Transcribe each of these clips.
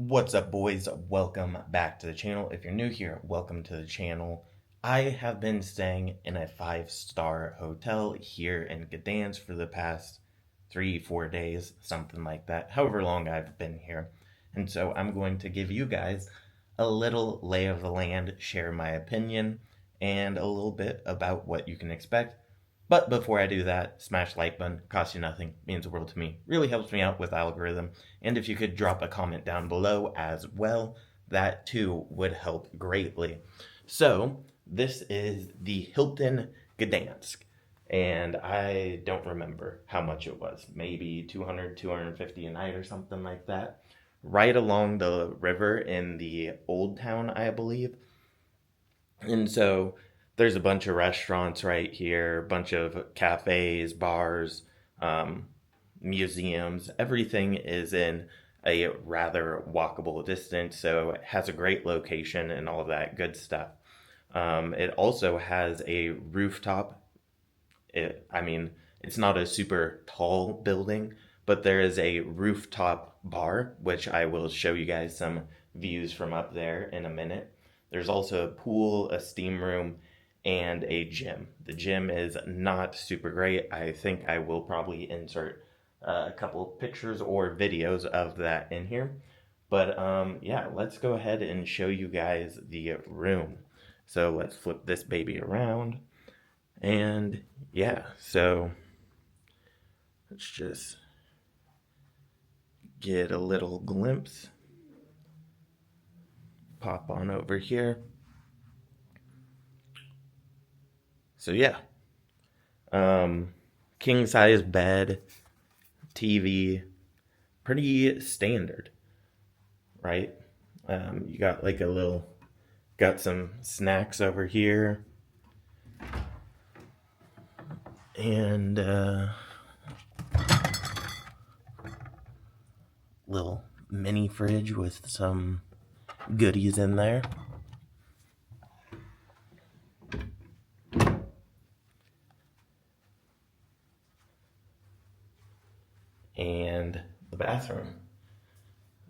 What's up, boys? Welcome back to the channel. If you're new here, welcome to the channel. I have been staying in a 5-star hotel here in Gdansk for the past 3-4 days, something like that, however long I've been here. And so I'm going to give you guys a little lay of the land, share my opinion, and a little bit about what you can expect. But before I do that, smash the like button, costs you nothing, means the world to me, really helps me out with the algorithm. And if you could drop a comment down below as well, that too would help greatly. So this is the Hilton Gdansk, and I don't remember how much it was, maybe 200, 250 a night or something like that. Right along the river in the old town, I believe. And so there's a bunch of restaurants right here, a bunch of cafes, bars, museums. Everything is in a rather walkable distance, so it has a great location and all of that good stuff. It also has a rooftop. It's not a super tall building, but there is a rooftop bar, which I will show you guys some views from up there in a minute. There's also a pool, a steam room, and a gym. The gym is not super great. I think I will probably insert a couple pictures or videos of that in here. But yeah, let's go ahead and show you guys the room. So let's flip this baby around. And yeah, so let's just get a little glimpse. Pop on over here. So yeah, king size bed, TV, pretty standard, right? You got like got some snacks over here, and little mini fridge with some goodies in there. And the bathroom.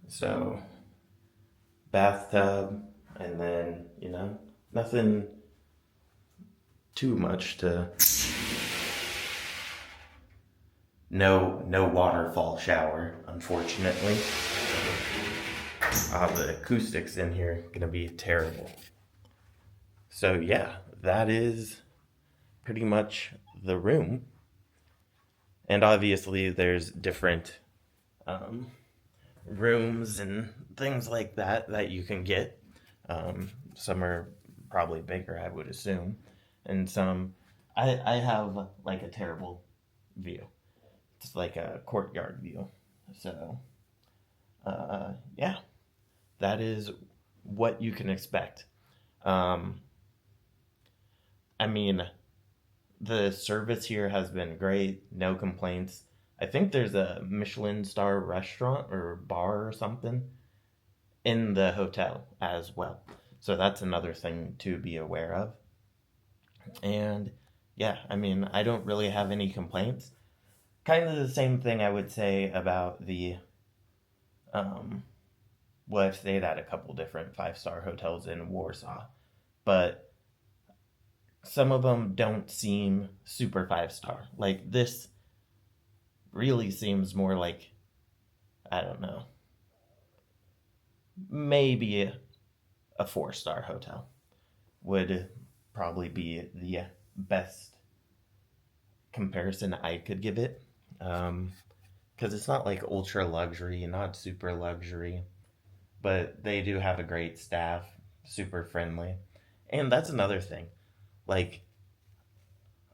So, bathtub, and then, nothing too much to... No waterfall shower, unfortunately. The acoustics in here are gonna be terrible. So yeah, that is pretty much the room. And obviously there's different rooms and things like that you can get. Some are probably bigger, I would assume. And some, I have like a terrible view. It's like a courtyard view. So, yeah, that is what you can expect. The service here has been great, no complaints. I think there's a Michelin star restaurant or bar or something in the hotel as well. So that's another thing to be aware of. And yeah, I don't really have any complaints. Kind of the same thing I would say about the, I've stayed at a couple different 5-star hotels in Warsaw, but some of them don't seem super 5-star. Like this really seems more like, I don't know, maybe a 4-star hotel would probably be the best comparison I could give it. Because it's not like ultra luxury, not super luxury, but they do have a great staff, super friendly. And that's another thing. Like,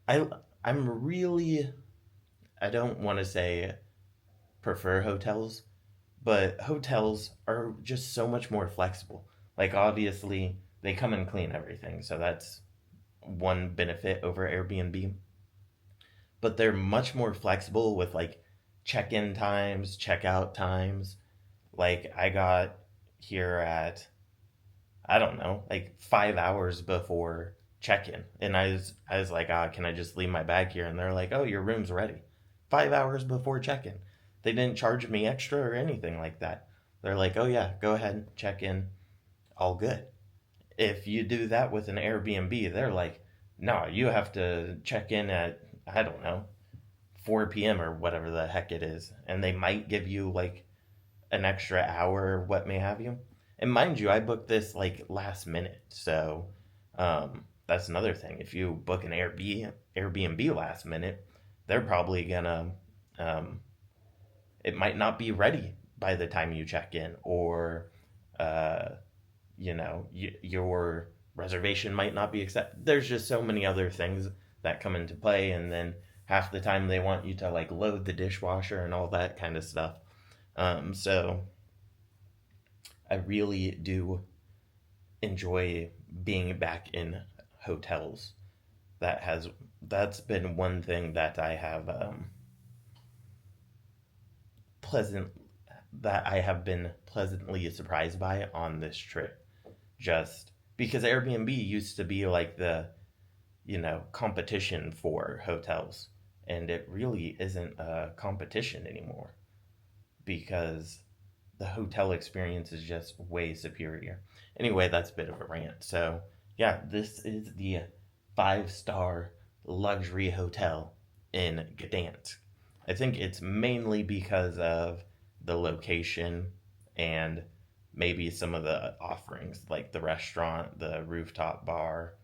I'm really, I don't want to say prefer hotels, but hotels are just so much more flexible. Like, obviously, they come and clean everything, so that's one benefit over Airbnb. But they're much more flexible with, like, check-in times, check-out times. Like, I got here at, I don't know, like 5 hours before check-in, and I was like, can I just leave my bag here? And they're like, oh, your room's ready. 5 hours before check-in. They didn't charge me extra or anything like that. They're like, oh yeah, go ahead, check in, all good. If you do that with an Airbnb, they're like, no, you have to check in at, I don't know, 4 p.m. or whatever the heck it is. And they might give you like an extra hour or what may have you. And mind you, I booked this like last minute. So that's another thing. If you book an Airbnb last minute, they're probably gonna, um, it might not be ready by the time you check in, or uh, your reservation might not be accepted. There's just so many other things that come into play, and then half the time they want you to like load the dishwasher and all that kind of stuff. So I really do enjoy being back in hotels. That's been one thing that I have pleasant that I have been pleasantly surprised by on this trip. Just because Airbnb used to be like the, competition for hotels, and it really isn't a competition anymore because the hotel experience is just way superior. Anyway, that's a bit of a rant. So, yeah, this is the 5-star luxury hotel in Gdansk. I think it's mainly because of the location and maybe some of the offerings, like the restaurant, the rooftop bar.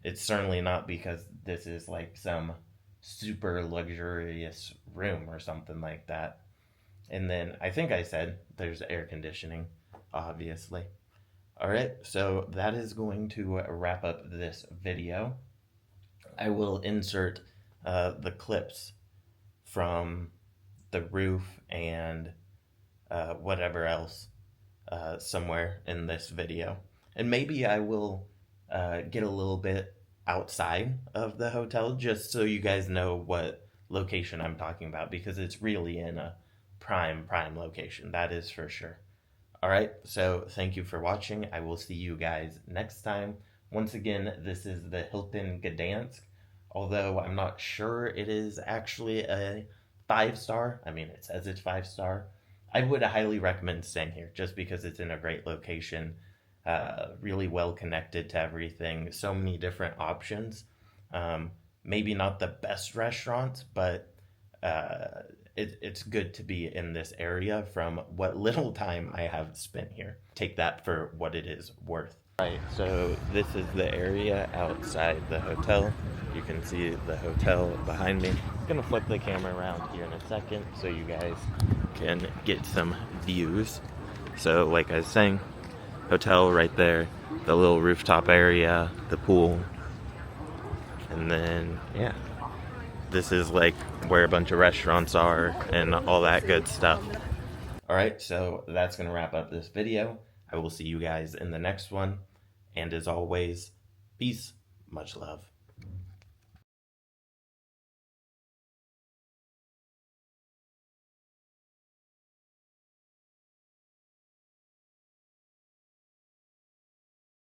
It's certainly not because this is like some super luxurious room or something like that. And then I think I said there's air conditioning, obviously. All right, so that is going to wrap up this video. I will insert the clips from the roof and whatever else somewhere in this video. And maybe I will get a little bit outside of the hotel just so you guys know what location I'm talking about, because it's really in a prime location. That is for sure. All right, so thank you for watching. I will see you guys next time. Once again, this is the Hilton Gdansk, although I'm not sure it is actually a 5-star. I mean, it says it's 5-star. I would highly recommend staying here just because it's in a great location, really well connected to everything, so many different options. Maybe not the best restaurants, but it's good to be in this area from what little time I have spent here. Take that for what it is worth. Right, so this is the area outside the hotel. You can see the hotel behind me. I'm gonna flip the camera around here in a second so you guys can get some views. So like I was saying, hotel right there, the little rooftop area, the pool, and then yeah, this is like where a bunch of restaurants are and all that good stuff. All right, so that's gonna wrap up this video. I will see you guys in the next one, and as always, peace, much love.